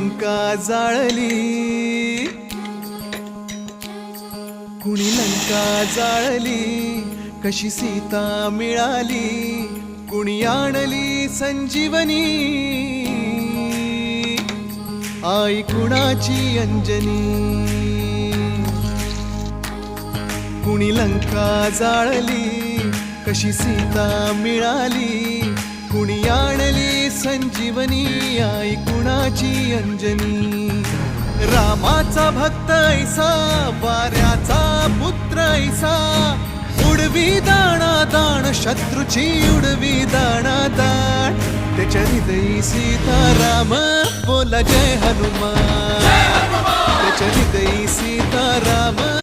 लंका जाळली, कुणी लंका जाळली, कशी सीता मिळाली, कुणी आणली संजीवनी, आई कुणाची अंजनी. कुणी लंका जाळली, कशी सीता मिळाली, कुणी आणली संजीवनी, आई कुणाची अंजनी. रामाचा भक्त ऐसा, वाऱ्याचा पुत्र ऐसा, उडवी दाणा दाण, शत्रूची उडवी दाणा दाण. त्याच्या हृदयी सीताराम, बोला जय हनुमान. त्याच्या हृदयी सीताराम,